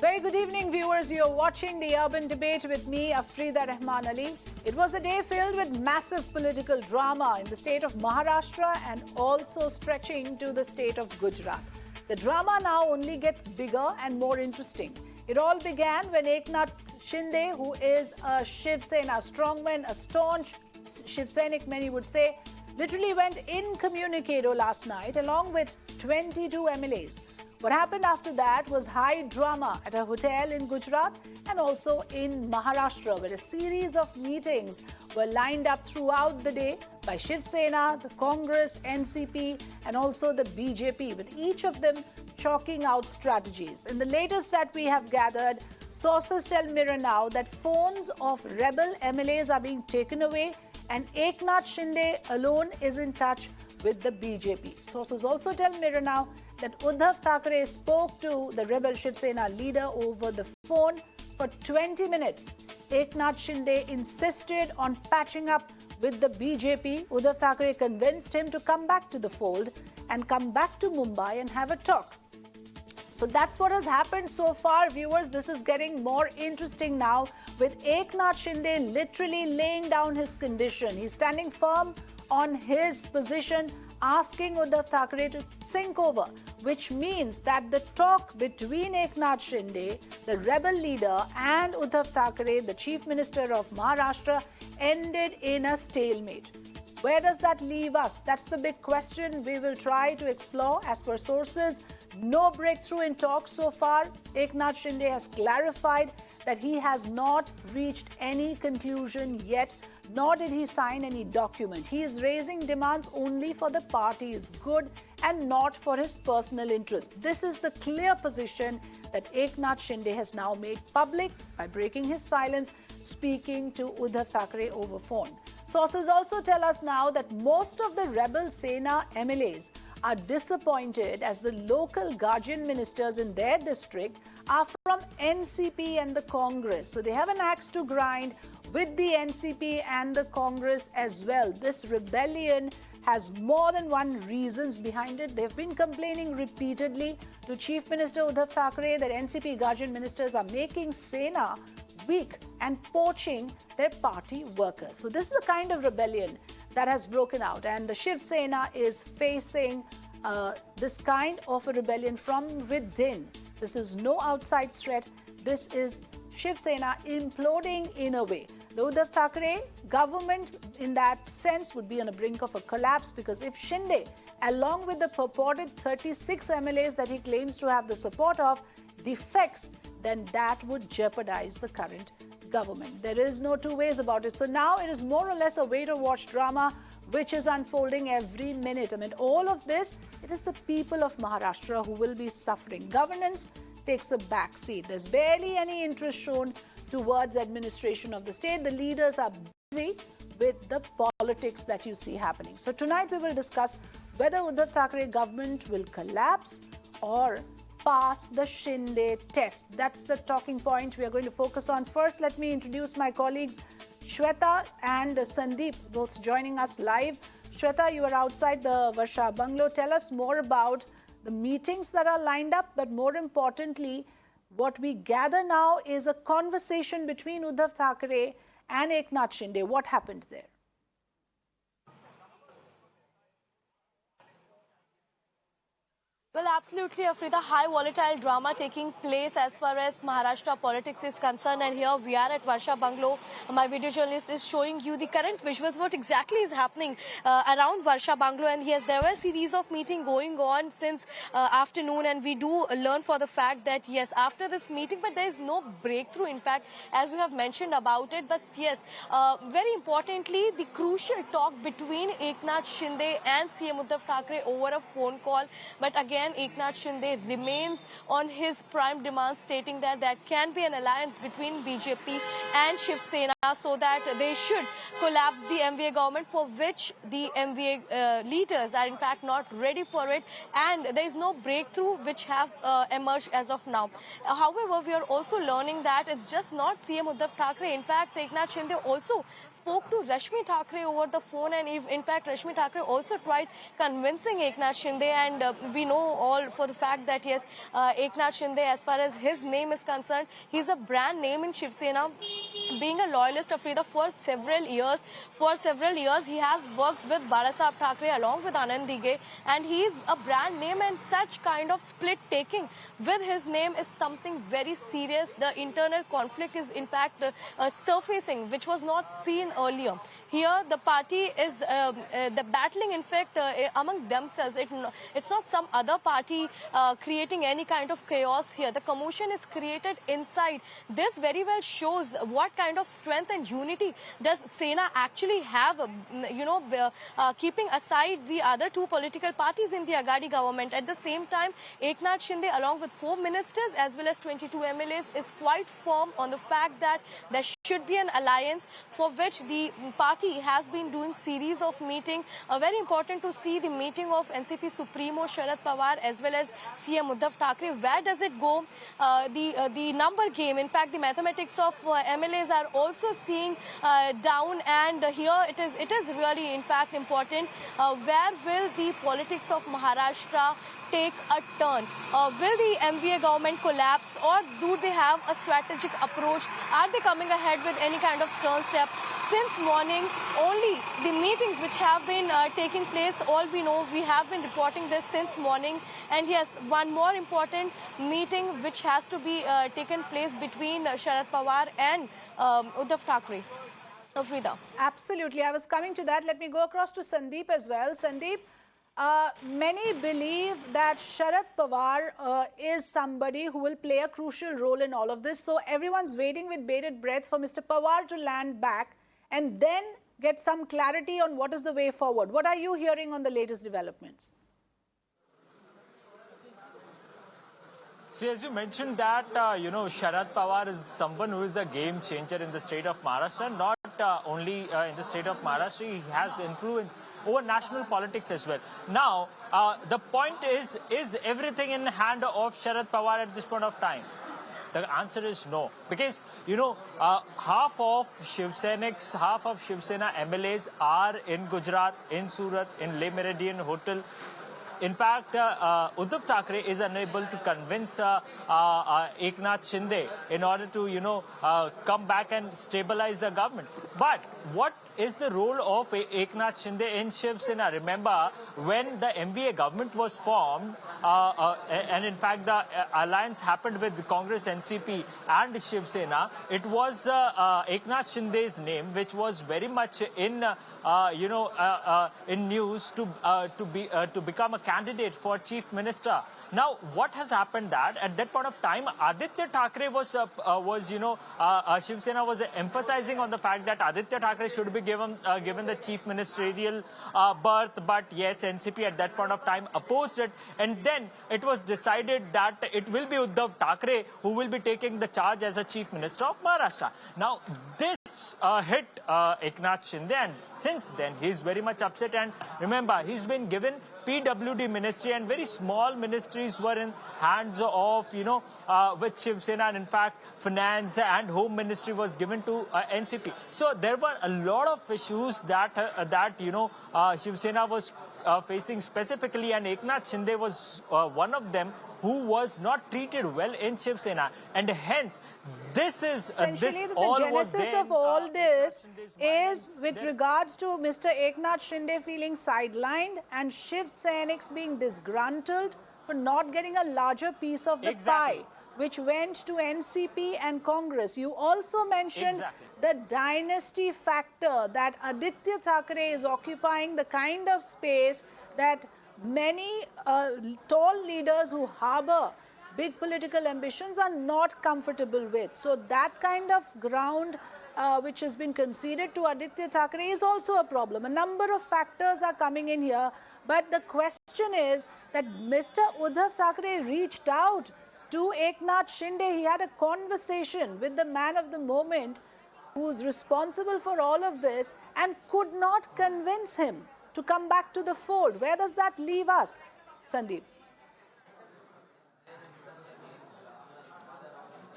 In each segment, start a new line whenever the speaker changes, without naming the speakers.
Very good evening, viewers. You're watching the Urban Debate with me, Afrida Rahman Ali. It was a day filled with massive political drama in the state of Maharashtra and also stretching to the state of Gujarat. The drama now only gets bigger and more interesting. It all began when Eknath Shinde, who is a Shiv Sena strongman, a staunch Shiv Sainik, many would say, literally went incommunicado last night along with 22 MLAs. What happened after that was high drama at a hotel in Gujarat and also in Maharashtra, where a series of meetings were lined up throughout the day by Shiv Sena, the Congress, NCP and also the BJP, with each of them chalking out strategies. In the latest that we have gathered, sources tell Mirror now that phones of rebel MLAs are being taken away and Eknath Shinde alone is in touch with the BJP. Sources also tell Mirror now that Uddhav Thackeray spoke to the rebel Shiv Sena leader over the phone for 20 minutes. Eknath Shinde insisted on patching up with the BJP. Uddhav Thackeray convinced him to come back to the fold and come back to Mumbai and have a talk. So that's what has happened so far, viewers. This is getting more interesting now with Eknath Shinde literally laying down his condition. He's standing firm on his position, asking Uddhav Thackeray to think over, which means that the talk between Eknath Shinde, the rebel leader, and Uddhav Thackeray, the Chief Minister of Maharashtra, ended in a stalemate. Where does that leave us? That's the big question we will try to explore. As per sources, no breakthrough in talks so far. Eknath Shinde has clarified that he has not reached any conclusion yet, nor did he sign any document. He is raising demands only for the party's good and not for his personal interest. This is the clear position that Eknath Shinde has now made public by breaking his silence, speaking to Uddhav Thackeray over phone. Sources also tell us now that most of the rebel Sena MLAs are disappointed as the local guardian ministers in their district are from NCP and the Congress. So they have an axe to grind with the NCP and the Congress as well. This rebellion has more than one reasons behind it. They've been complaining repeatedly to Chief Minister Uddhav Thackeray that NCP guardian ministers are making Sena weak and poaching their party workers. So this is the kind of rebellion that has broken out, and the Shiv Sena is facing this kind of a rebellion from within. This is no outside threat. This is Shiv Sena imploding in a way. The Uddhav Thackeray government, in that sense, would be on the brink of a collapse, because if Shinde, along with the purported 36 MLAs that he claims to have the support of, defects, then that would jeopardize the current government. There is no two ways about it. So now it is more or less a wait-and-watch drama which is unfolding every minute. Amid all of this, it is the people of Maharashtra who will be suffering. Governance takes a back seat. There's barely any interest shown towards administration of the state. The leaders are busy with the politics that you see happening. So tonight we will discuss whether Uddhav Thackeray government will collapse or pass the Shinde test. That's the talking point we are going to focus on. First, let me introduce my colleagues Shweta and Sandeep, both joining us live. Shweta, you are outside the Varsha bungalow. Tell us more about the meetings that are lined up, but more importantly, what we gather now is a conversation between Uddhav Thackeray and Eknath Shinde. What happened there?
Well, absolutely, Afrida. High volatile drama taking place as far as Maharashtra politics is concerned. And here we are at Varsha Bungalow. My video journalist is showing you the current visuals, what exactly is happening around Varsha Bungalow. And yes, there were a series of meetings going on since afternoon. And we do learn for the fact that, yes, after this meeting, but there is no breakthrough, in fact, as you have mentioned about it. But yes, very importantly, the crucial talk between Eknath Shinde and CM Uddhav Thackeray over a phone call. But again, Eknath Shinde remains on his prime demand, stating that there can be an alliance between BJP and Shiv Sena so that they should collapse the MVA government, for which the MVA leaders are in fact not ready for it, and there is no breakthrough which have emerged as of now. However, we are also learning that it's just not CM Uddhav Thackeray. In fact, Eknath Shinde also spoke to Rashmi Thackeray over the phone, and in fact Rashmi Thackeray also tried convincing Eknath Shinde, and we know all for the fact that yes, Eknath Shinde, as far as his name is concerned, he's a brand name in Shiv Sena. Being a loyalist of Afrida for several years, he has worked with Barasaheb Thackeray along with Anand Dige, and he is a brand name, and such kind of split taking with his name is something very serious. The internal conflict is in fact surfacing, which was not seen earlier. Here, the party is the battling, in fact, among themselves. It's not some other party creating any kind of chaos here. The commotion is created inside. This very well shows what kind of strength and unity does Sena actually have, keeping aside the other two political parties in the Agadhi government. At the same time, Eknath Shinde, along with 4 ministers as well as 22 MLAs, is quite firm on the fact that there should be an alliance, for which the party has been doing series of meetings. Very important to see the meeting of NCP Supremo Sharad Pawar as well as CM Uddhav Thackeray. Where does it go? The number game, in fact, the mathematics of MLAs are also seeing down, and here it is really, in fact, important. Where will the politics of Maharashtra take a turn? Will the MVA government collapse, or do they have a strategic approach? Are they coming ahead with any kind of stern step? Since morning, only the meetings which have been taking place, all we know, we have been reporting this since morning. And yes, one more important meeting which has to be taken place between Sharad Pawar and Uddhav Thackeray. Afrida.
Absolutely. I was coming to that. Let me go across to Sandeep as well. Sandeep, many believe that Sharad Pawar is somebody who will play a crucial role in all of this. So everyone's waiting with bated breath for Mr. Pawar to land back and then get some clarity on what is the way forward. What are you hearing on the latest developments?
See, as you mentioned that, Sharad Pawar is someone who is a game changer in the state of Maharashtra. Not only in the state of Maharashtra, he has influence over national politics as well. Now, the point is everything in the hand of Sharad Pawar at this point of time? The answer is no. Because, half of Shiv Senics, half of Shiv Sena MLAs are in Gujarat, in Surat, in Le Meridien Hotel. In fact, Uddhav Thackeray is unable to convince Eknath Shinde in order to, come back and stabilize the government. But what is the role of Eknath Shinde in Shiv Sena? Remember, when the MVA government was formed, and in fact the alliance happened with the Congress, NCP and Shiv Sena, it was Eknath Shinde's name which was very much in in news to become a candidate for chief minister. Now, what has happened that at that point of time, Aditya Thackeray was Shiv Sena was emphasizing on the fact that Aditya Thackeray should be given the chief ministerial berth, but yes, NCP at that point of time opposed it, and then it was decided that it will be Uddhav Thackeray who will be taking the charge as a chief minister of Maharashtra. Now, this hit Eknath Shinde, and since then he is very much upset. And remember, he's been given PWD ministry, and very small ministries were in hands of, with Shiv Sena, and in fact, finance and home ministry was given to NCP. So there were a lot of issues that Shiv Sena was facing specifically, and Eknath Shinde was one of them who was not treated well in Shiv Sena, and hence this is
essentially the genesis of all this is with regards to Mr. Eknath Shinde feeling sidelined and Shiv Senics being disgruntled for not getting a larger piece of the pie, which went to NCP and Congress. You also mentioned the dynasty factor, that Aditya Thackeray is occupying the kind of space that many tall leaders who harbor big political ambitions are not comfortable with. So that kind of ground which has been conceded to Aditya Thackeray is also a problem. A number of factors are coming in here, but the question is that Mr. Uddhav Thackeray reached out to Eknath Shinde. He had a conversation with the man of the moment who's responsible for all of this and could not convince him to come back to the fold. Where does that leave us, Sandeep?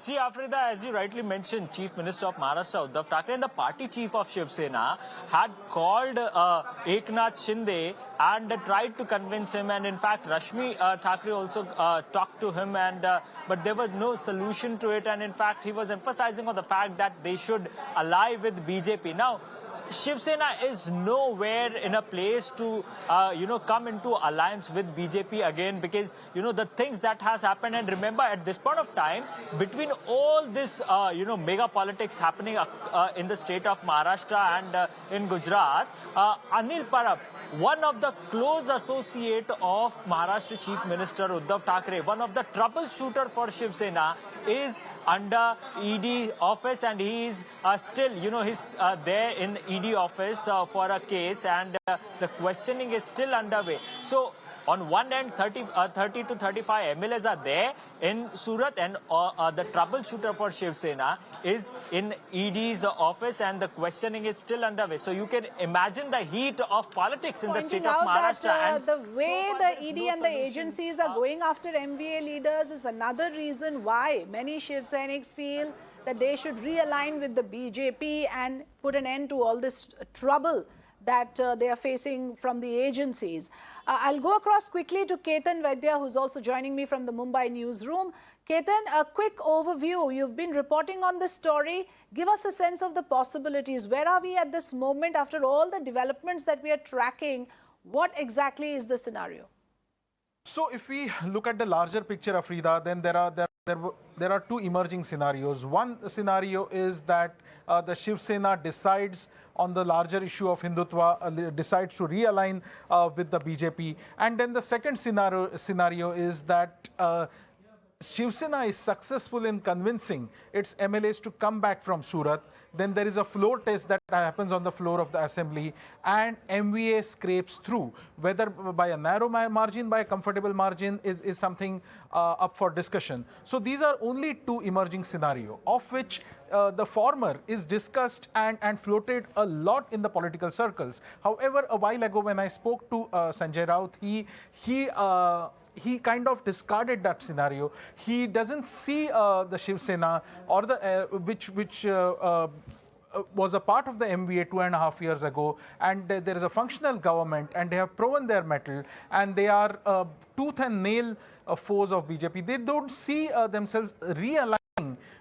See, Afrida, as you rightly mentioned, Chief Minister of Maharashtra, Uddhav Thackeray, and the party chief of Shiv Sena had called Eknath Shinde and tried to convince him. And in fact, Rami Thackeray also talked to him, and but there was no solution to it. And in fact, he was emphasizing on the fact that they should ally with BJP. Now, Shiv Sena is nowhere in a place to, come into alliance with BJP again, because, the things that has happened. And remember, at this point of time, between all this, mega politics happening in the state of Maharashtra and in Gujarat, Anil Parab, one of the close associate of Maharashtra Chief Minister Uddhav Thackeray, one of the troubleshooter for Shiv Sena, is under ED office, and he is still, he's there in ED office for a case, and the questioning is still underway. So, on one end, 30 to 35 MLAs are there in Surat, and the troubleshooter for Shiv Sena is in ED's office, and the questioning is still underway. So you can imagine the heat of politics in the state of Maharashtra.
That, the way the ED and the agencies are going after MVA leaders is another reason why many Shiv Senics feel that they should realign with the BJP and put an end to all this trouble that they are facing from the agencies. I'll go across quickly to Ketan Vaidya, who's also joining me from the Mumbai newsroom. Ketan, a quick overview. You've been reporting on this story. Give us a sense of the possibilities. Where are we at this moment after all the developments that we are tracking? What exactly is the scenario?
So if we look at the larger picture, Afrida, then there are two emerging scenarios. One scenario is that the Shiv Sena decides on the larger issue of Hindutva, decides to realign with the BJP. And then the second scenario is that Shiv Sena is successful in convincing its MLAs to come back from Surat. Then there is a floor test that happens on the floor of the assembly, and MVA scrapes through. Whether by a narrow margin, by a comfortable margin is something up for discussion. So these are only two emerging scenarios, of which the former is discussed and floated a lot in the political circles. However, a while ago when I spoke to Sanjay Raut, he kind of discarded that scenario. He doesn't see the Shiv Sena or the which was a part of the MVA 2.5 years ago, and there is a functional government, and they have proven their mettle, and they are tooth and nail foes of BJP. They don't see themselves realigning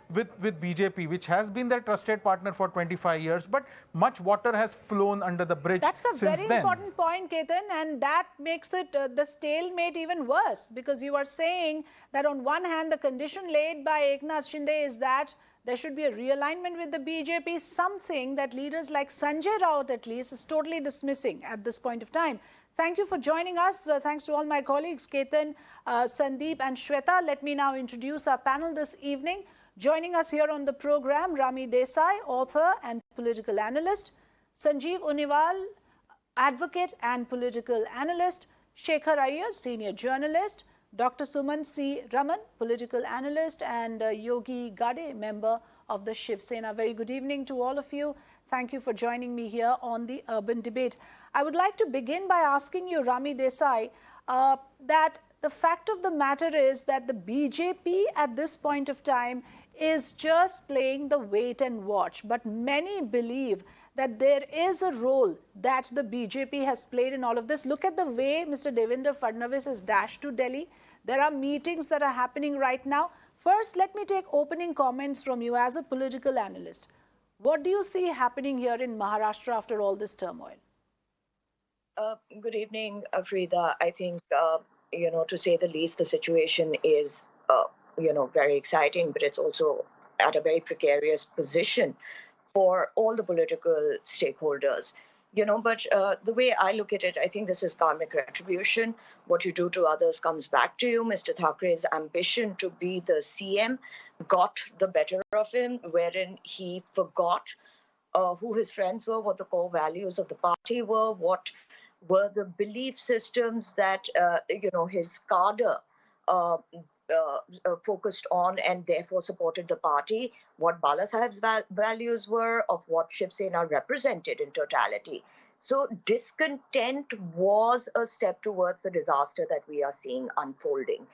with BJP, which has been their trusted partner for 25 years, but much water has flown under the bridge.
That's a very important point, Ketan, and that makes it the stalemate even worse, because you are saying that on one hand, the condition laid by Eknath Shinde is that there should be a realignment with the BJP, something that leaders like Sanjay Raut at least is totally dismissing at this point of time. Thank you for joining us. Thanks to all my colleagues, Ketan, Sandeep and Shweta. Let me now introduce our panel this evening. Joining us here on the program, Rami Desai, author and political analyst, Sanjeev Uniyal, advocate and political analyst, Shekhar Iyer, senior journalist, Dr. Suman Raman, political analyst, and Yogi Gade, member of the Shiv Sena. Very good evening to all of you. Thank you for joining me here on the Urban Debate. I would like to begin by asking you, Rami Desai, that the fact of the matter is that the BJP at this point of time is just playing the wait and watch. But many believe that there is a role that the BJP has played in all of this. Look at the way Mr. Devendra Fadnavis has dashed to Delhi. There are meetings that are happening right now. First, let me take opening comments from you as a political analyst. What do you see happening here in Maharashtra after all this turmoil?
Good evening, Afrida. I think, to say the least, the situation is, very exciting, but it's also at a very precarious position for all the political stakeholders. But the way I look at it, I think this is karmic retribution. What you do to others comes back to you. Mr. Thackeray's ambition to be the CM got the better of him, wherein he forgot who his friends were, what the core values of the party were, what were the belief systems that, his cadre focused on and therefore supported the party, what Bala Sahib's values were, of what Shiv Sena represented in totality. So discontent was a step towards the disaster that we are seeing unfolding.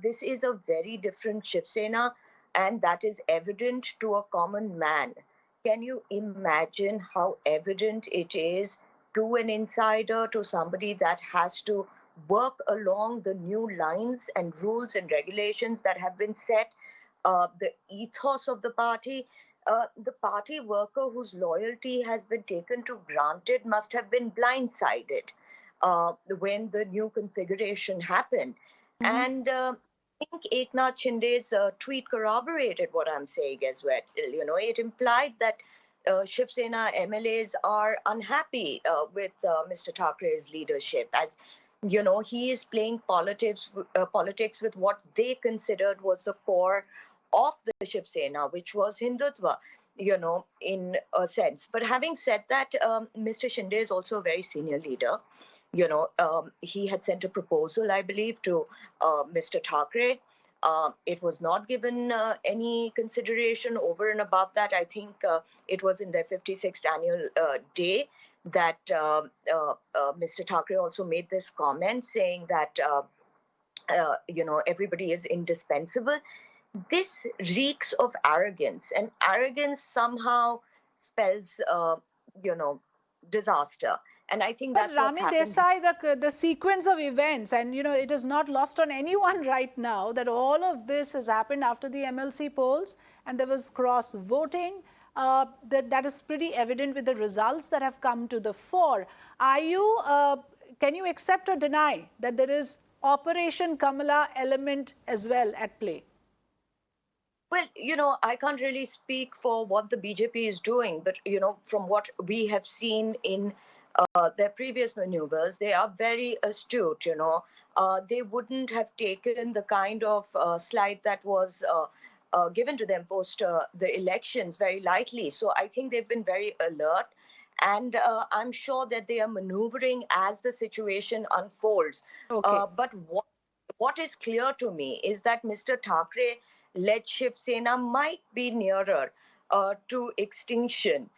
This is a very different Shiv Sena, and that is evident to a common man. Can you imagine how evident it is to an insider, to somebody that has to work along the new lines and rules and regulations that have been set, the ethos of the party worker whose loyalty has been taken to granted must have been blindsided when the new configuration happened. And I think Eknath Shinde's tweet corroborated what I'm saying as well. It implied that Shiv Sena MLAs are unhappy with Mr. Thackeray's leadership, as he is playing politics with what they considered was the core of the Shiv Sena, which was Hindutva, in a sense. But having said that, Mr. Shinde is also a very senior leader. He had sent a proposal, I believe, to Mr. Thackeray. It was not given any consideration over and above that. I think it was in their 56th annual day that Mr. Thackeray also made this comment saying that, everybody is indispensable. This reeks of arrogance, and arrogance somehow spells, disaster. And I think that's
Rami Desai, the sequence of events, and it is not lost on anyone right now that all of this has happened after the MLC polls, and there was cross voting. That is pretty evident with the results that have come to the fore. Can you accept or deny that there is Operation Kamala element as well at play?
Well, I can't really speak for what the BJP is doing, but, from what we have seen in their previous maneuvers, they are very astute, They wouldn't have taken the kind of slide that was given to them post the elections very lightly. So I think they've been very alert. And I'm sure that they are maneuvering as the situation unfolds.
Okay.
But what is clear to me is that Mr. Thackeray-led Shiv Sena might be nearer to extinction,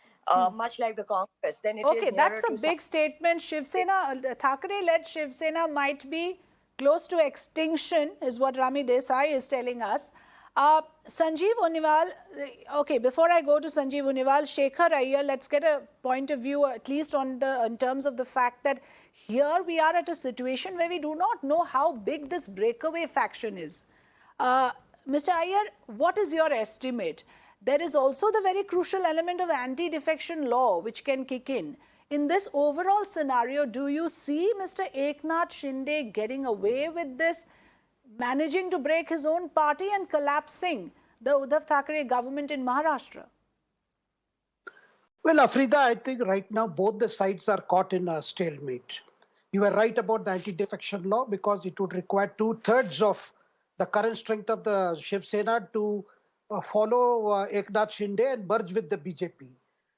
much like the Congress. Then it is
okay, that's a big statement. Shiv Sena, Thackeray-led Shiv Sena might be close to extinction, is what Rami Desai is telling us. Sanjeev Uniyal, okay, before I go to Sanjeev Uniyal, Shekhar Iyer, let's get a point of view, at least in terms of the fact that here we are at a situation where we do not know how big this breakaway faction is. Mr. Iyer, what is your estimate? There is also the very crucial element of anti-defection law, which can kick in. In this overall scenario, do you see Mr. Eknath Shinde getting away with this, managing to break his own party and collapsing the Uddhav Thackeray government in Maharashtra?
Well, Afrida, I think right now both the sides are caught in a stalemate. You were right about the anti-defection law because it would require 2/3 of the current strength of the Shiv Sena to follow Eknath Shinde and merge with the BJP.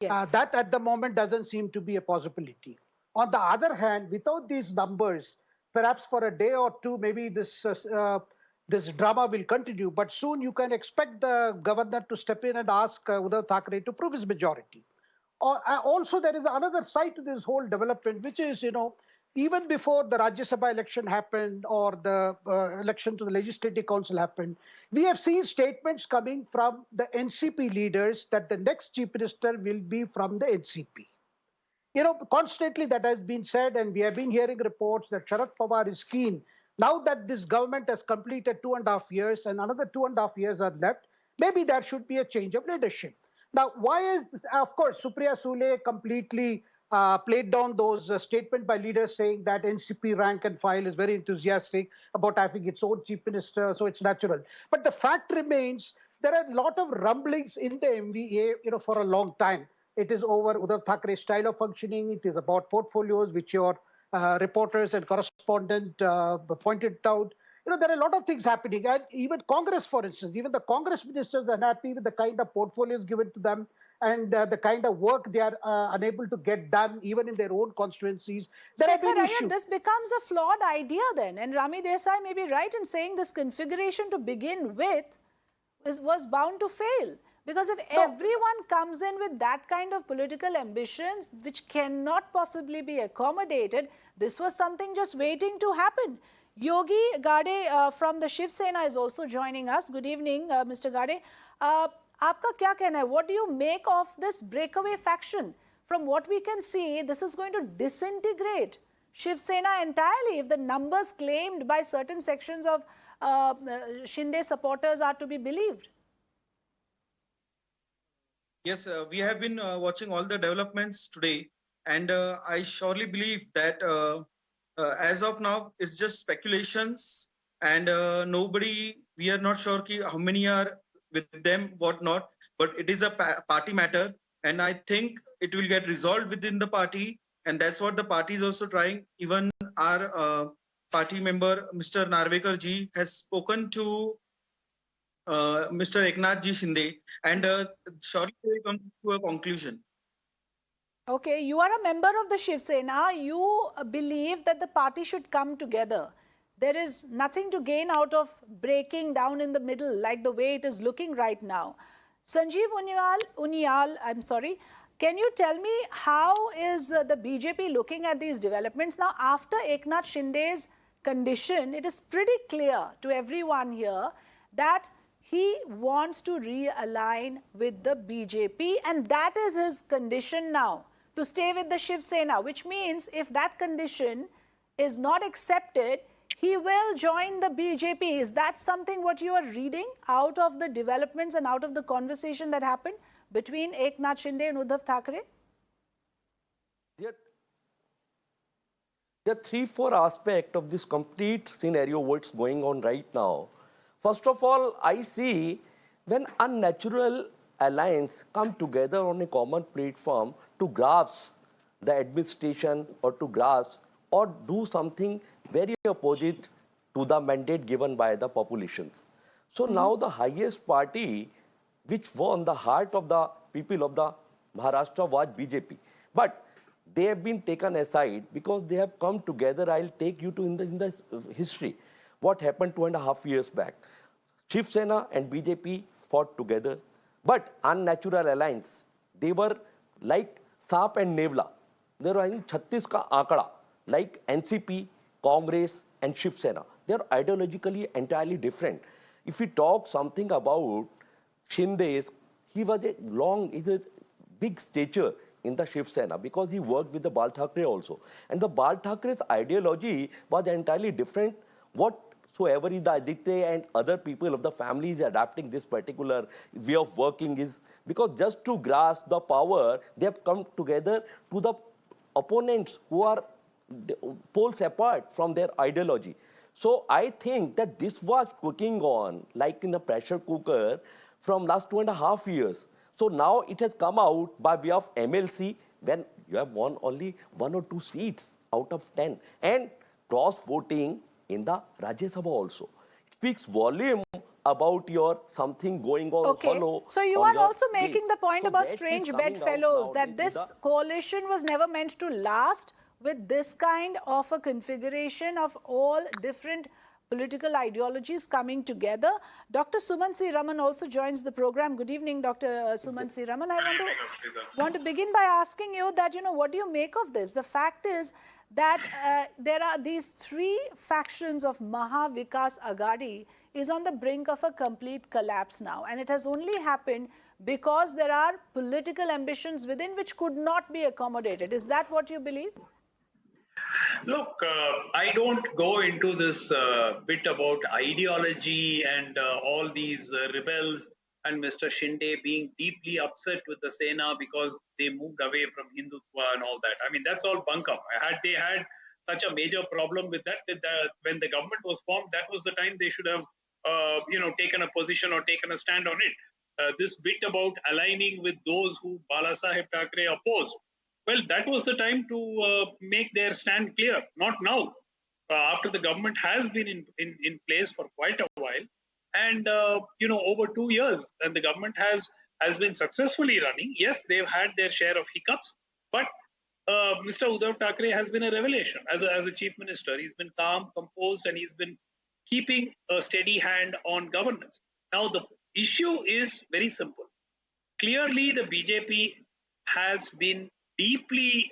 Yes.
That at the moment doesn't seem to be a possibility. On the other hand, without these numbers, perhaps for a day or two, maybe this drama will continue. But soon you can expect the governor to step in and ask Uddhav Thackeray to prove his majority. Also, there is another side to this whole development, which is, even before the Rajya Sabha election happened or the election to the Legislative Council happened, we have seen statements coming from the NCP leaders that the next chief minister will be from the NCP. Constantly that has been said, and we have been hearing reports that Sharad Pawar is keen. Now that this government has completed 2.5 years and another 2.5 years are left, maybe there should be a change of leadership. Now, why is this? Of course, Supriya Sule completely played down those statements by leaders saying that NCP rank and file is very enthusiastic about having its own chief minister, so it's natural. But the fact remains, there are a lot of rumblings in the MVA, for a long time. It is over Uddhav Thackeray's style of functioning. It is about portfolios, which your reporters and correspondent pointed out. There are a lot of things happening. And even Congress, for instance, even the Congress ministers are happy with the kind of portfolios given to them and the kind of work they are unable to get done, even in their own constituencies.
Shekhar Iyer, this becomes a flawed idea then. And Rami Desai may be right in saying this configuration to begin with was bound to fail. Because if everyone comes in with that kind of political ambitions, which cannot possibly be accommodated, this was something just waiting to happen. Yogi Gade from the Shiv Sena is also joining us. Good evening, Mr. Gade. Aapka kya kehna hai? What do you make of this breakaway faction? From what we can see, this is going to disintegrate Shiv Sena entirely if the numbers claimed by certain sections of Shinde supporters are to be believed.
Yes, we have been watching all the developments today, and I surely believe that as of now, it's just speculations, and we are not sure how many are with them, what not, but it is a party matter, and I think it will get resolved within the party, and that's what the party is also trying. Even our party member, Mr. Narvekar ji, has spoken to Mr. Eknath Shinde, and surely they will come to a conclusion.
Okay, you are a member of the Shiv Sena. You believe that the party should come together. There is nothing to gain out of breaking down in the middle like the way it is looking right now. Sanjeev Uniyal, I'm sorry. Can you tell me how is the BJP looking at these developments? Now, after Eknath Shinde's condition, it is pretty clear to everyone here that he wants to realign with the BJP, and that is his condition now, to stay with the Shiv Sena, which means if that condition is not accepted, he will join the BJP. Is that something what you are reading out of the developments and out of the conversation that happened between Eknath Shinde and Uddhav Thackeray?
There are 3-4 aspects of this complete scenario, what's going on right now. First of all, I see when unnatural alliance come together on a common platform to grasp the administration or to grasp or do something very opposite to the mandate given by the populations. So now the highest party which won the heart of the people of the Maharashtra was BJP. But they have been taken aside because they have come together. I'll take you to in the history. What happened 2.5 years back? Shiv Sena and BJP fought together, but unnatural alliance. They were like Saap and Nevla. They were in 36 ka aakada, like NCP, Congress and Shiv Sena. They are ideologically entirely different. If we talk something about Shindes, he was he's a big stature in the Shiv Sena because he worked with the Bal Thackeray also. And the Bal Thackeray's ideology was entirely different. Whatsoever is the Aditya and other people of the family is adapting this particular way of working is because just to grasp the power, they have come together to the opponents who are poles apart from their ideology. So I think that this was cooking on like in a pressure cooker from last 2.5 years. So now it has come out by way of MLC when you have won only 1 or 2 seats out of 10 and cross voting in the Rajya Sabha also. It speaks volume about your something going on hollow.
So you are also making the point about strange bedfellows, that this coalition was never meant to last with this kind of a configuration of all different political ideologies coming together. Dr. Suman Raman also joins the program. Good evening, Dr. Suman Raman. I want to begin by asking you that, what do you make of this? The fact is that there are these 3 factions of Maha Vikas Agadhi is on the brink of a complete collapse now. And it has only happened because there are political ambitions within which could not be accommodated. Is that what you believe?
Look, I don't go into this bit about ideology and all these rebels and Mr. Shinde being deeply upset with the Sena because they moved away from Hindutva and all that. I mean, that's all bunkum. They had such a major problem with that, when the government was formed, that was the time they should have, taken a position or taken a stand on it. This bit about aligning with those who Balasaheb Thackeray opposed, well, that was the time to make their stand clear, not now. After the government has been in place for quite a while, and over 2 years, and the government has been successfully running. Yes, they've had their share of hiccups, but Mr. Uddhav Thackeray has been a revelation as a chief minister. He's been calm, composed, and he's been keeping a steady hand on governance. Now, the issue is very simple. Clearly, the BJP has been deeply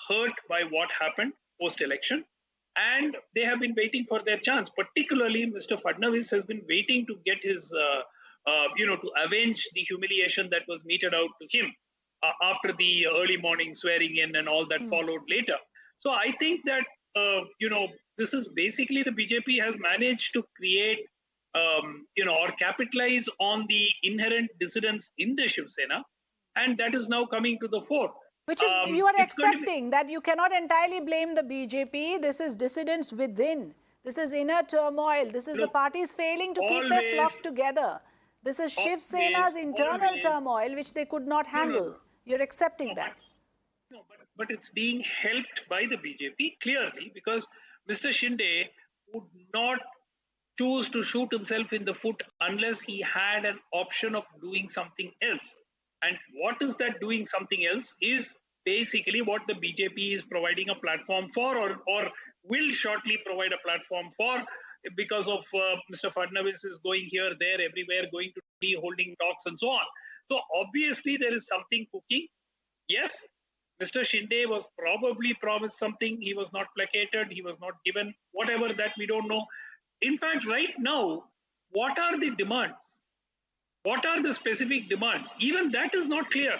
hurt by what happened post-election. and they have been waiting for their chance. Particularly, Mr. Fadnavis has been waiting to get his, to avenge the humiliation that was meted out to him after the early morning swearing in and all that followed later. So I think that, this is basically the BJP has managed to create, or capitalize on the inherent dissidence in the Shiv Sena, and that is now coming to the fore.
Which is, you are accepting that you cannot entirely blame the BJP. This is dissidence within. This is inner turmoil. This is the parties failing to keep their flock together. This is Shiv Sena's internal turmoil, which they could not handle. You're accepting that.
But it's being helped by the BJP clearly, because Mr. Shinde would not choose to shoot himself in the foot unless he had an option of doing something else. And what is that doing something else is basically what the BJP is providing a platform for, or will shortly provide a platform for, because of Mr. Fadnavis is going here, there, everywhere, going to be holding talks and so on. So obviously there is something cooking. Yes, Mr. Shinde was probably promised something. He was not placated. He was not given whatever that we don't know. In fact, right now, what are the demands? What are the specific demands? Even that is not clear.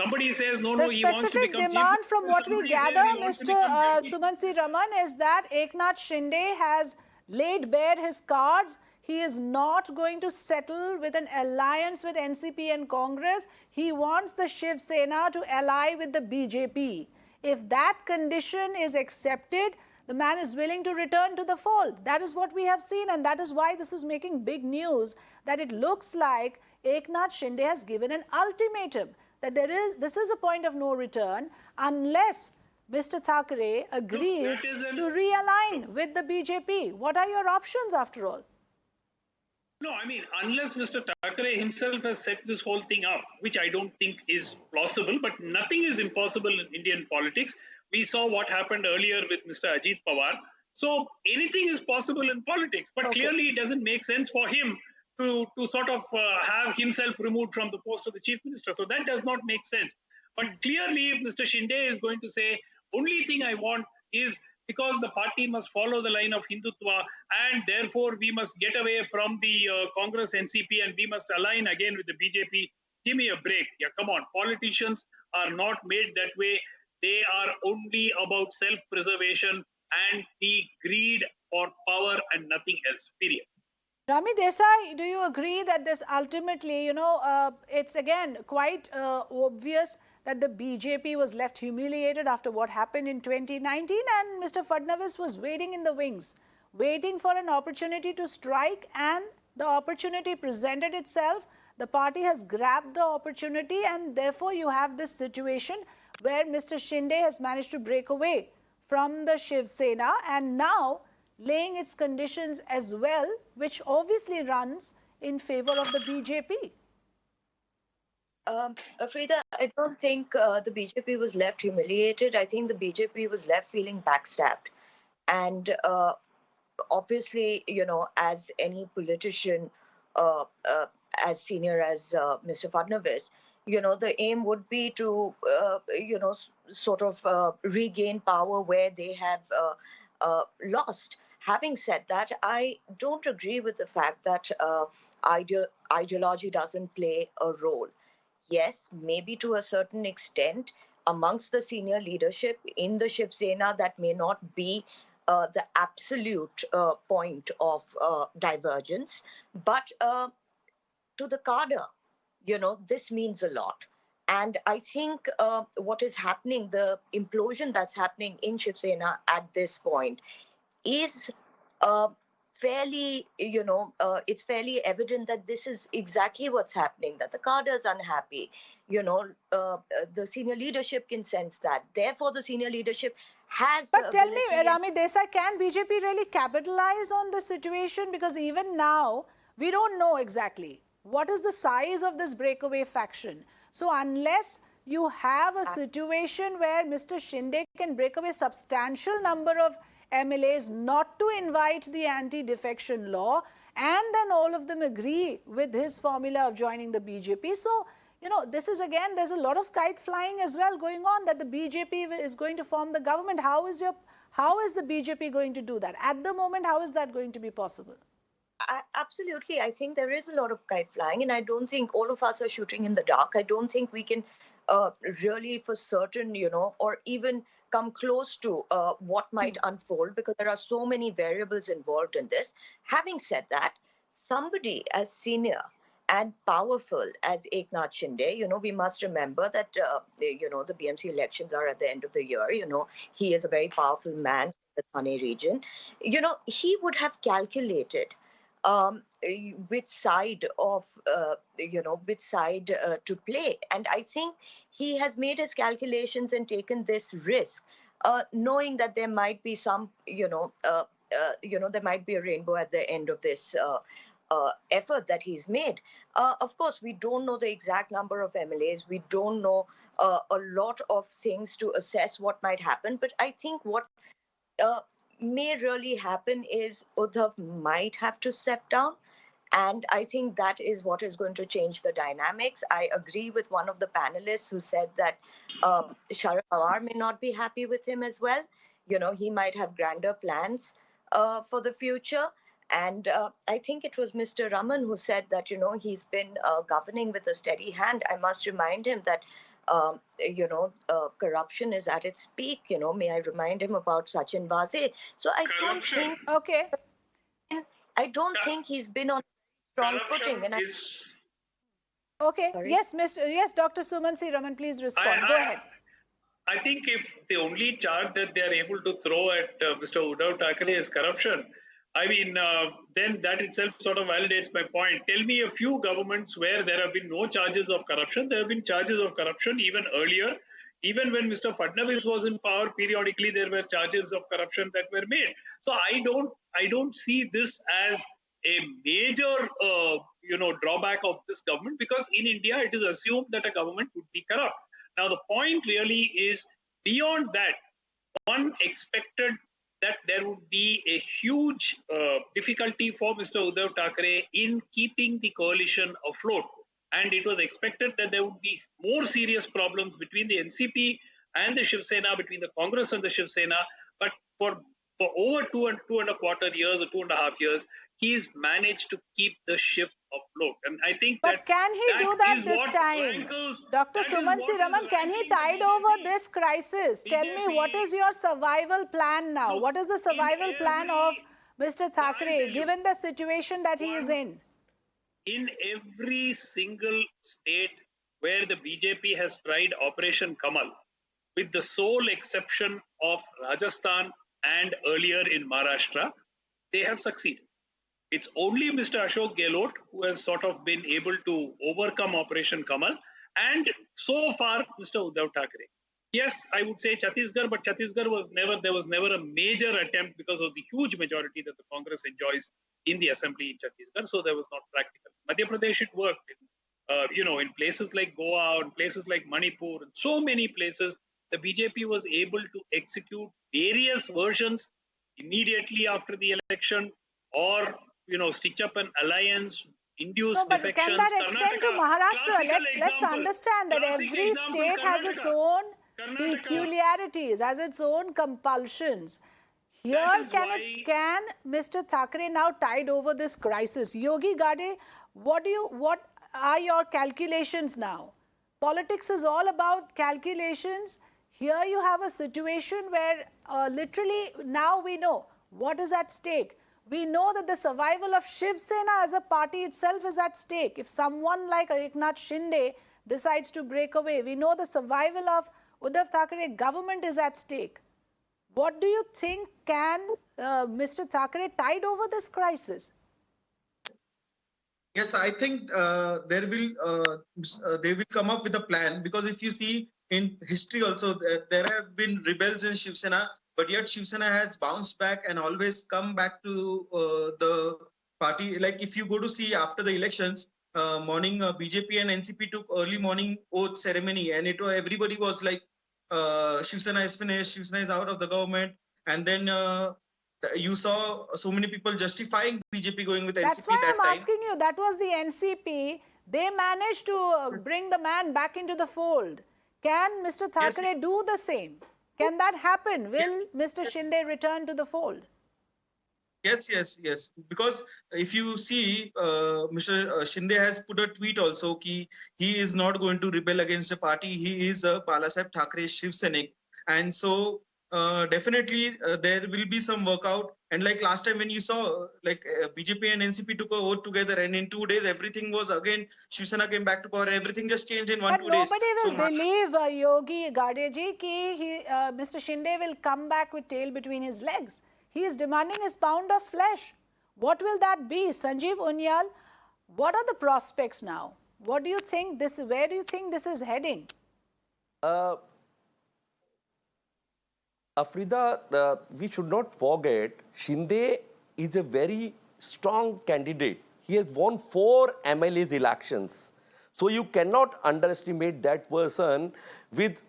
Somebody says, no, he wants to become chief.
The specific demand from what we gather, Mr. Suman Raman, is that Eknath Shinde has laid bare his cards. He is not going to settle with an alliance with NCP and Congress. He wants the Shiv Sena to ally with the BJP. If that condition is accepted, the man is willing to return to the fold. That is what we have seen, and that is why this is making big news, that it looks like Eknath Shinde has given an ultimatum that this is a point of no return unless Mr. Thackeray agrees to realign with the BJP. What are your options after all?
No, I mean, unless Mr. Thackeray himself has set this whole thing up, which I don't think is plausible, but nothing is impossible in Indian politics. We saw what happened earlier with Mr. Ajit Pawar. So anything is possible in politics, but clearly it doesn't make sense for him to sort of have himself removed from the post of the chief minister. So that does not make sense. But clearly, if Mr. Shinde is going to say, only thing I want is, because the party must follow the line of Hindutva, and therefore we must get away from the Congress NCP and we must align again with the BJP. Give me a break. Yeah, come on. Politicians are not made that way. They are only about self-preservation and the greed for power and nothing else, period.
Rami Desai, do you agree that this ultimately, it's again quite obvious that the BJP was left humiliated after what happened in 2019, and Mr. Fadnavis was waiting in the wings, waiting for an opportunity to strike, and the opportunity presented itself. The party has grabbed the opportunity, and therefore you have this situation where Mr. Shinde has managed to break away from the Shiv Sena and now laying its conditions as well, which obviously runs in favor of the BJP.
Afrida, I don't think the BJP was left humiliated. I think the BJP was left feeling backstabbed. And obviously, as any politician, as senior as Mr. Fadnavis, the aim would be to, sort of regain power where they have lost. Having said that, I don't agree with the fact that ideology doesn't play a role. Yes, maybe to a certain extent, amongst the senior leadership in the Shiv Sena, that may not be the absolute point of divergence. But to the cadre, this means a lot. And I think what is happening, the implosion that's happening in Shiv Sena at this point is fairly, it's fairly evident that this is exactly what's happening, that the cadre is unhappy. The senior leadership can sense that. Therefore, the senior leadership has.
But tell me, Rami Desai, can BJP really capitalize on the situation? Because even now, we don't know exactly what is the size of this breakaway faction. So unless you have a situation where Mr. Shinde can break away substantial number of MLAs not to invite the anti-defection law, and then all of them agree with his formula of joining the BJP. So, this is there's a lot of kite flying as well going on, that the BJP is going to form the government. How How is the BJP going to do that? At the moment, how is that going to be possible?
Absolutely. I think there is a lot of kite flying, and I don't think all of us are shooting in the dark. I don't think we can really for certain, or even come close to what might unfold, because there are so many variables involved in this. Having said that, somebody as senior and powerful as Eknath Shinde, we must remember that, the BMC elections are at the end of the year. He is a very powerful man in the Thane region. He would have calculated which side to play. And I think he has made his calculations and taken this risk, knowing that there might be some, there might be a rainbow at the end of this effort that he's made. Of course, we don't know the exact number of MLAs. We don't know a lot of things to assess what might happen. But I think what may really happen is Uddhav might have to step down. And I think that is what is going to change the dynamics. I agree with one of the panelists who said that Sharad Pawar may not be happy with him as well. He might have grander plans for the future. And I think it was Mr. Raman who said that, he's been governing with a steady hand. I must remind him that corruption is at its peak. May I remind him about Sachin Vaze? So I don't think.
Okay.
I don't think he's been on strong footing. And
Okay.
Sorry?
Yes, Dr. Suman C. Raman, please respond. Go ahead.
I think if the only charge that they are able to throw at Mr. Uddhav Thackeray is corruption, I mean, then that itself sort of validates my point. Tell me a few governments where there have been no charges of corruption. There have been charges of corruption even earlier. Even when Mr. Fadnavis was in power, periodically there were charges of corruption that were made. So I don't see this as a major, drawback of this government, because in India it is assumed that a government would be corrupt. Now the point really is, beyond that, one expected that there would be a huge difficulty for Mr. Uddhav Thackeray in keeping the coalition afloat. And it was expected that there would be more serious problems between the NCP and the Shiv Sena, between the Congress and the Shiv Sena. But for over two and a quarter years or 2.5 years, he's managed to keep the ship afloat. And I think
But can he do that this time? Dr. Suman C. Raman, can he tide over this crisis? Tell me, what is your survival plan now? What is the survival plan of Mr. Thackeray, given the situation that he is in?
In every single state where the BJP has tried Operation Kamal, with the sole exception of Rajasthan and earlier in Maharashtra, they have succeeded. It's only Mr. Ashok Gehlot who has sort of been able to overcome Operation Kamal, and so far Mr. Uddhav Thackeray. Yes, I would say Chhattisgarh, but Chhattisgarh there was never a major attempt because of the huge majority that the Congress enjoys in the assembly in Chhattisgarh, so there was not practical. Madhya Pradesh, it worked. In places like Goa, in places like Manipur, and so many places, the BJP was able to execute various versions immediately after the election, or stitch up an alliance, induce defections.
Can that extend to Maharashtra? Let's understand that every state has its own peculiarities, has its own compulsions. Here, can Mr. Thackeray now tide over this crisis? Yogi Gade, what are your calculations now? Politics is all about calculations. Here you have a situation where literally now we know what is at stake. We know that the survival of Shiv Sena as a party itself is at stake. If someone like Eknath Shinde decides to break away, we know the survival of Uddhav Thackeray government is at stake. What do you think, can Mr. Thackeray tide over this crisis?
Yes, I think they will come up with a plan, because if you see in history also, there have been rebels in Shiv Sena, but yet Shiv Sena has bounced back and always come back to the party. Like if you go to see after the elections, morning BJP and NCP took early morning oath ceremony, and everybody was like, Shiv Sena is finished, Shiv Sena is out of the government, and then you saw so many people justifying BJP going with NCP.
That's why I'm asking you. That was the NCP. They managed to bring the man back into the fold. Can Mr. Thackeray do the same? Can that happen? Will Mr. Shinde return to the fold?
Yes, yes, yes. Because if you see, Mr. Shinde has put a tweet also ki he is not going to rebel against the party. He is a Balasaheb Thackeray Shiv Sainik. And so definitely there will be some workout. And like last time when you saw BJP and NCP took a vote together, and in 2 days everything was again, Shiv Sena came back to power. Everything just changed in
But
2 days.
nobody will
So
believe Yogi Gade ji ki Mr. Shinde will come back with tail between his legs. He is demanding his pound of flesh. What will that be? Sanjeev Uniyal, what are the prospects now? What do you think this? Where do you think this is heading?
Afrida, we should not forget, Shinde is a very strong candidate. He has won 4 MLAs elections. So you cannot underestimate that person with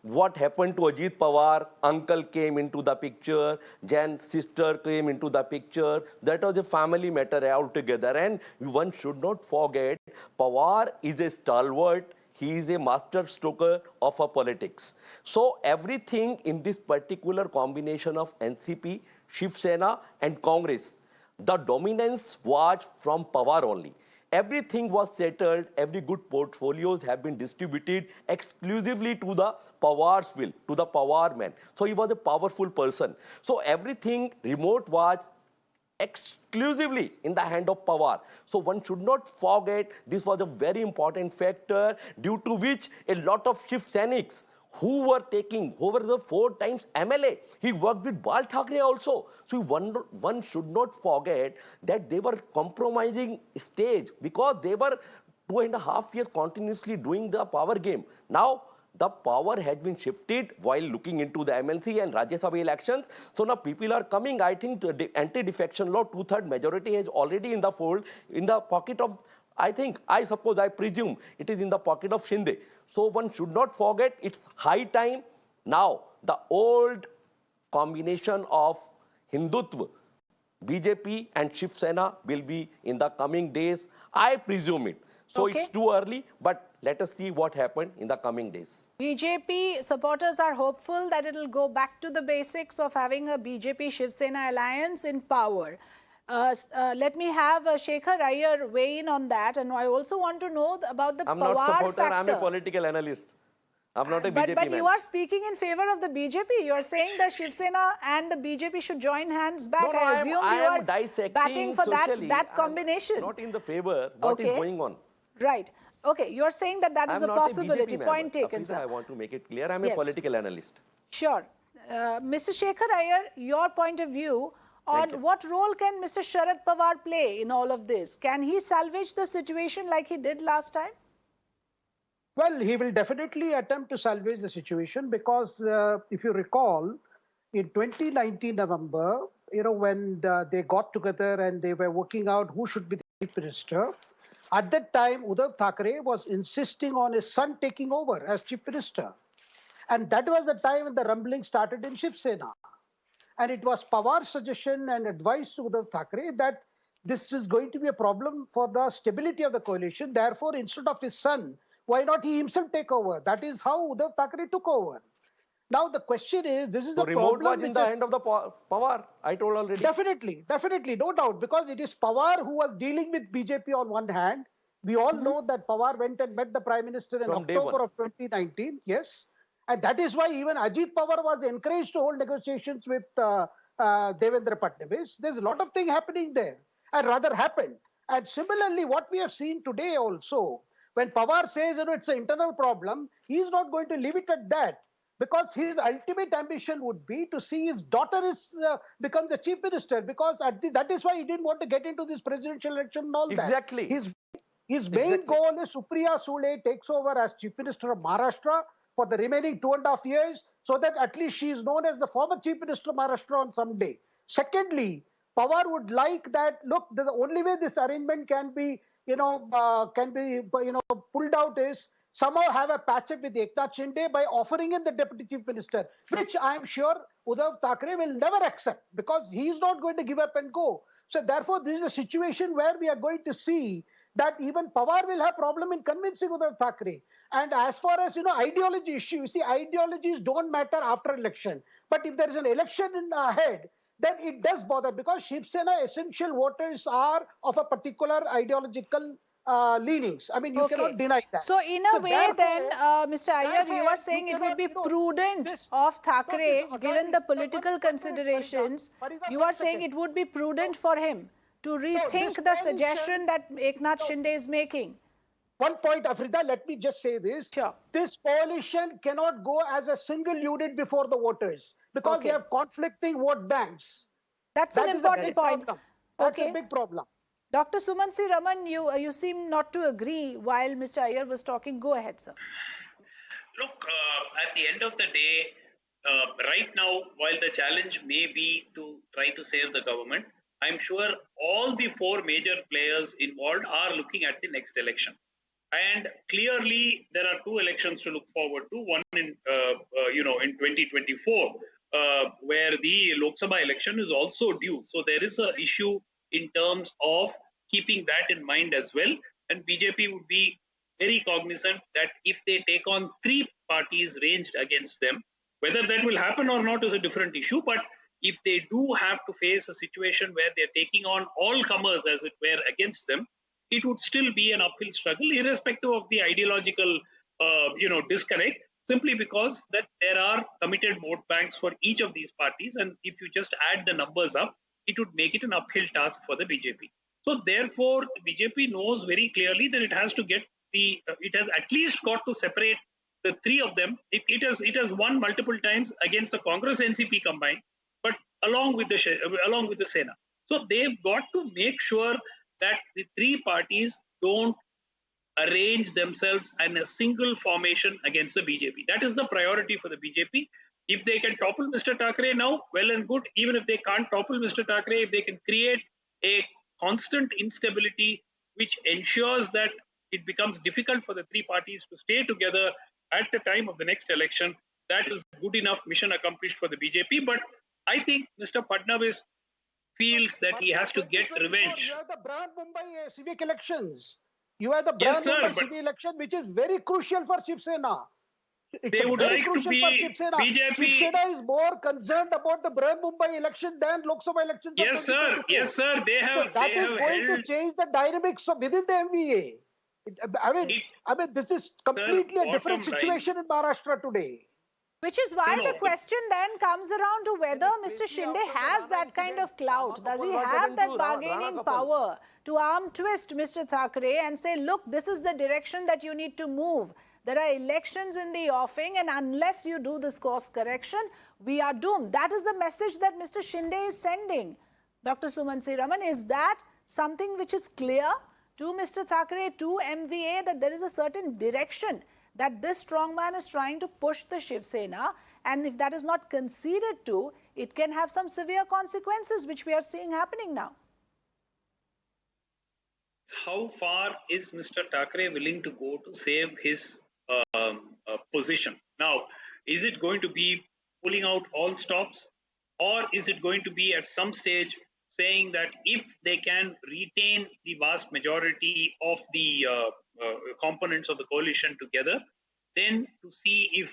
what happened to Ajit Pawar. Uncle came into the picture, Jan's sister came into the picture. That was a family matter altogether. And one should not forget, Pawar is a stalwart. He is a master stroker of our politics. So everything in this particular combination of NCP, Shiv Sena and Congress, the dominance was from Pawar only. Everything was settled, every good portfolios have been distributed exclusively to the Pawars will, to the Pawar man. So he was a powerful person. So everything remote was exclusively in the hand of Pawar. So one should not forget this was a very important factor due to which a lot of Shiv Sainiks who were taking over the 4 times MLA. He worked with Bal Thackeray also. So one should not forget that they were compromising stage because they were 2.5 years continuously doing the power game. Now, the power has been shifted while looking into the MLC and Rajya Sabha elections. So now people are coming, I think, to the anti-defection law, 2/3 majority is already in the fold, in the pocket of, I presume, it is in the pocket of Shinde. So one should not forget, it's high time now the old combination of Hindutva, BJP and Shiv Sena will be in the coming days. I presume it. So
Okay.
it's too early, but let us see what happened in the coming days.
BJP supporters are hopeful that it will go back to the basics of having a BJP-Shiv Sena alliance in power. Let me have Shekhar Iyer weigh in on that. And I also want to know about the
I'm
Pawar
not supporter,
factor.
I'm a political analyst. I'm not a BJP
But
man.
you are speaking in favor of the BJP. You are saying that Shiv Sena and the BJP should join hands back.
No,
I assume
I
you
am
are
dissecting
batting for
socially.
that combination.
I'm not in the favor. What is
Okay.
going on?
Right. Okay. You are saying that that is
I'm
a
not
possibility.
a BJP
Point
member.
taken,
Afrida,
sir.
I want to make it clear. I'm
Yes.
a political analyst.
Sure. Mr. Shekhar Iyer, your point of view on what role can Mr. Sharad Pawar play in all of this? Can he salvage the situation like he did last time?
Well, he will definitely attempt to salvage the situation because if you recall, in 2019 November, when they got together and they were working out who should be the chief minister, at that time, Uddhav Thackeray was insisting on his son taking over as chief minister. And that was the time when the rumbling started in Shiv Sena. And it was Pawar's suggestion and advice to Uddhav Thackeray that this is going to be a problem for the stability of the coalition. Therefore, instead of his son, why not he himself take over? That is how Uddhav Thackeray took over. Now, the question is, this is
So
a
remote
problem
was in the hand of the Pawar, I told already.
Definitely, no doubt, because it is Pawar who was dealing with BJP on one hand. We all know that Pawar went and met the Prime Minister in
From day
October
one.
of 2019, yes. And that is why even Ajit Pawar was encouraged to hold negotiations with Devendra Fadnavis. There's a lot of things happening there, and rather happened. And similarly, what we have seen today also, when Pawar says it's an internal problem, he's not going to leave it at that. Because his ultimate ambition would be to see his daughter become the chief minister. Because that is why he didn't want to get into this presidential election and all that.
Exactly.
His main goal is Supriya Sule takes over as chief minister of Maharashtra for the remaining 2.5 years, so that at least she is known as the former chief minister of Maharashtra on some day. Secondly, Pawar would like that. Look, the only way this arrangement can be pulled out is somehow have a patch-up with Eknath Shinde by offering him the deputy chief minister, which I am sure Uddhav Thackeray will never accept because he is not going to give up and go. So therefore, this is a situation where we are going to see that even Pawar will have problem in convincing Uddhav Thackeray. And as far as, ideology issue, you see, ideologies don't matter after election. But if there is an election ahead, then it does bother, because Shiv Sena essential voters are of a particular ideological leanings. I mean, you cannot deny that.
So in a way then, Mr. Iyer, you are saying it would be prudent of Thackeray, given the political considerations, you are saying it would be prudent for him to rethink the suggestion that Eknath Shinde is making.
One point, Afrida, let me just say this.
Sure.
This coalition cannot go as a single unit before the voters, because they have conflicting vote banks.
That's an important point.
That's a big problem.
Dr. Suman Raman, you seem not to agree while Mr. Iyer was talking. Go ahead, sir.
Look, at the end of the day, right now, while the challenge may be to try to save the government, I'm sure all the four major players involved are looking at the next election. And clearly, there are two elections to look forward to. One in 2024, where the Lok Sabha election is also due. So there is an issue in terms of keeping that in mind as well. And BJP would be very cognizant that if they take on three parties ranged against them, whether that will happen or not is a different issue. But if they do have to face a situation where they're taking on all comers, as it were, against them, it would still be an uphill struggle, irrespective of the ideological, disconnect, simply because that there are committed vote banks for each of these parties. And if you just add the numbers up, it would make it an uphill task for the BJP. So therefore, the BJP knows very clearly that it has to get it has at least got to separate the three of them. It has won multiple times against the Congress NCP combined, but along with the Sena. So they've got to make sure that the three parties don't arrange themselves in a single formation against the BJP. That is the priority for the BJP. If they can topple Mr. Thackeray now, well and good. Even if they can't topple Mr. Thackeray, if they can create a constant instability which ensures that it becomes difficult for the three parties to stay together at the time of the next election, that is good enough mission accomplished for the BJP. But I think Mr. Fadnavis feels that he has to get revenge.
You have the Brihan Mumbai civic elections. You have the Brihan Mumbai civic election, which is very crucial for Shiv Sena.
They would like to be BJP.
Shiv Sena is more concerned about the Brihan Mumbai election than Lok Sabha elections.
Yes, sir. Yes, sir.
That is going to change the dynamics within the MVA. I mean, this is completely a different situation in Maharashtra today.
Which is why the question then comes around to whether Mr. Shinde has that kind of clout. Does he have that bargaining power to arm twist Mr. Thackeray and say, look, this is the direction that you need to move. There are elections in the offing, and unless you do this course correction, we are doomed. That is the message that Mr. Shinde is sending. Dr. Suman Raman, is that something which is clear to Mr. Thackeray, to MVA, that there is a certain direction that this strongman is trying to push the Shiv Sena, and if that is not conceded to, it can have some severe consequences, which we are seeing happening now?
How far is Mr. Thackeray willing to go to save his position? Now, is it going to be pulling out all stops, or is it going to be at some stage saying that if they can retain the vast majority of the components of the coalition together, then to see if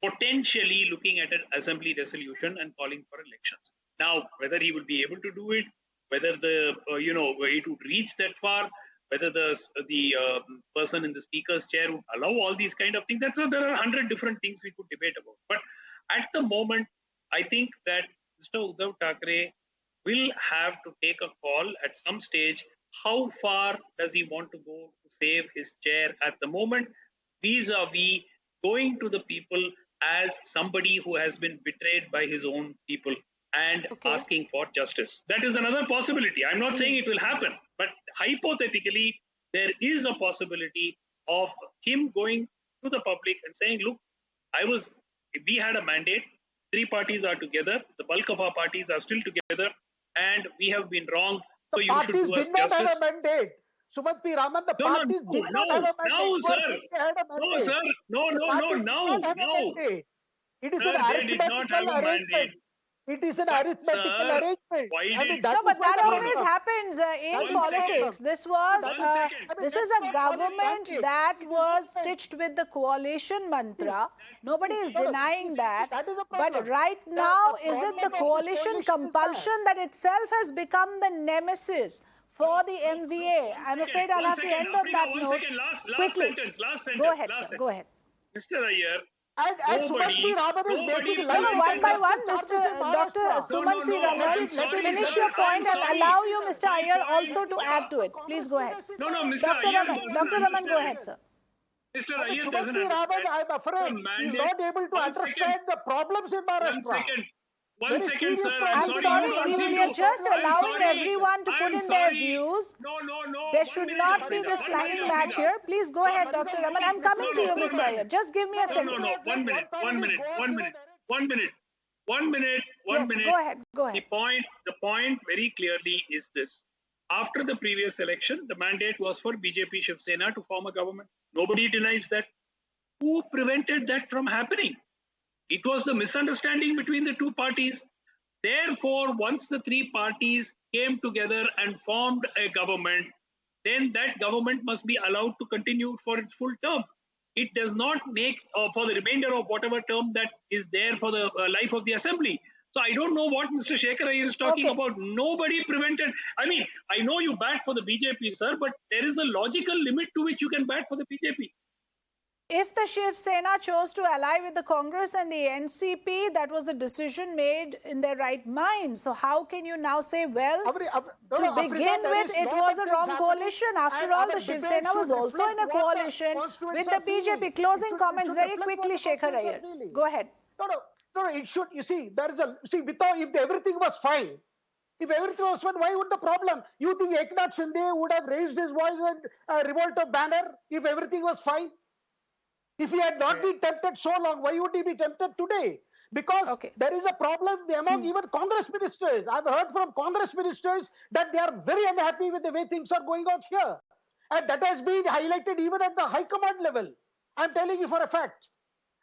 potentially looking at an assembly resolution and calling for elections. Now, whether he will be able to do it, whether it would reach that far, whether the person in the speaker's chair would allow all these kind of things, there are 100 different things we could debate about. But at the moment, I think that Mr. Uddhav Thackeray will have to take a call at some stage. How far does he want to go to save his chair at the moment, vis-a-vis going to the people as somebody who has been betrayed by his own people and asking for justice? That is another possibility. I'm not saying it will happen, but hypothetically, there is a possibility of him going to the public and saying, look, we had a mandate, three parties are together, the bulk of our parties are still together, and we have been wrong. So you should do us justice.
The parties did not have a mandate. Suman Raman, the parties did not have a mandate.
No, sir. No, sir. No.
It is an arithmetical arrangement. It is an arithmetical arrangement.
No, but that always happens in politics. This is a government that was stitched with the coalition mantra. Nobody is denying that. But right now, is it the coalition compulsion that itself has become the nemesis for the MVA? I'm afraid I'll have to end on that note. Quickly. Go ahead, sir. Go ahead.
Mr. Iyer,
And Suman Raman is making
No, one by one, Dr. Suman Raman, finish your point and allow you, Mr. Iyer, also to add to it. Please go ahead.
No, Mr.
Dr.
Iyer,
Raman, Dr. Raman, go ahead, sir.
Mr. Iyer
Suman
doesn't
Raman, I'm afraid, is not able to understand the problems in Maharashtra.
One second, sir.
I'm sorry, we are just allowing everyone to put in their views.
No.
There should not be this slanging match here. Please go ahead, Dr. Raman. I'm coming to you, Mr. Iyer. Just give me a second.
No. 1 minute.
Yes, go ahead.
The point very clearly is this. After the previous election, the mandate was for BJP Shiv Sena to form a government. Nobody denies that. Who prevented that from happening? It was the misunderstanding between the two parties. Therefore, once the three parties came together and formed a government, then that government must be allowed to continue for its full term. It does not make for the remainder of whatever term that is there for the life of the assembly. So I don't know what Mr. Shekhar Iyer is talking about. Nobody prevented. I mean, I know you bat for the BJP, sir, but there is a logical limit to which you can bat for the BJP.
If the Shiv Sena chose to ally with the Congress and the NCP, that was a decision made in their right mind. So how can you now say, well, to begin with, it was a wrong coalition. After all, the Shiv Sena was also in a coalition with the BJP. Closing comments very quickly, Shekhar Iyer. Go ahead.
No, it should, you see, if everything was fine, why would the problem? You think Eknath Shinde would have raised his voice and revolt of banner if everything was fine? If he had not been tempted so long, why would he be tempted today? Because there is a problem among even Congress ministers. I've heard from Congress ministers that they are very unhappy with the way things are going on here. And that has been highlighted even at the high command level. I'm telling you for a fact.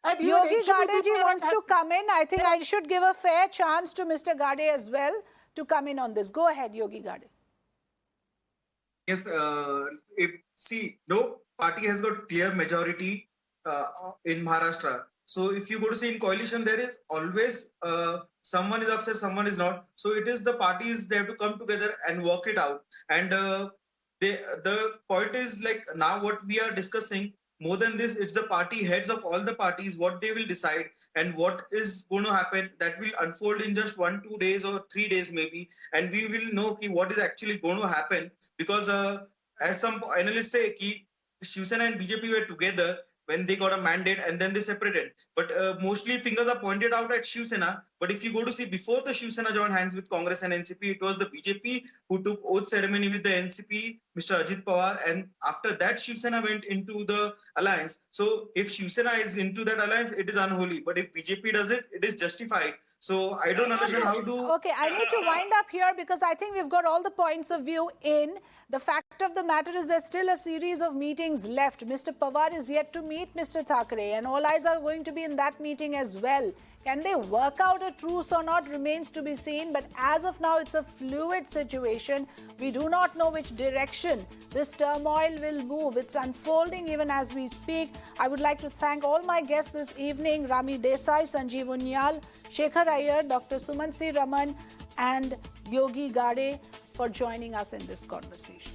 And
Yogi Gade ji wants to come in. I think I should give a fair chance to Mr. Gade as well to come in on this. Go ahead, Yogi Gade.
Yes, no party has got clear majority in Maharashtra. So if you go to see in coalition, there is always someone is upset, someone is not. So it is the parties, they have to come together and work it out. And the point is, like, now what we are discussing, more than this, it's the party heads of all the parties, what they will decide and what is going to happen. That will unfold in just 1, 2 days or 3 days maybe. And we will know what is actually going to happen. Because as some analysts say, Shiv Sena and BJP were together when they got a mandate and then they separated. But mostly fingers are pointed out at Shiv Sena. But if you go to see, before the Shiv Sena joined hands with Congress and NCP, it was the BJP who took oath ceremony with the NCP, Mr. Ajit Pawar. And after that, Shiv Sena went into the alliance. So if Shiv Sena is into that alliance, it is unholy. But if BJP does it, it is justified. So I don't understand how to...
Okay, I need to wind up here because I think we've got all the points of view in. The fact of the matter is there's still a series of meetings left. Mr. Pawar is yet to meet Mr. Thackeray and all eyes are going to be in that meeting as well. Can they work out a truce or not remains to be seen. But as of now, it's a fluid situation. We do not know which direction this turmoil will move. It's unfolding even as we speak. I would like to thank all my guests this evening, Rami Desai, Sanjeev Uniyal, Shekhar Iyer, Dr. Suman Raman and Yogi Gade for joining us in this conversation.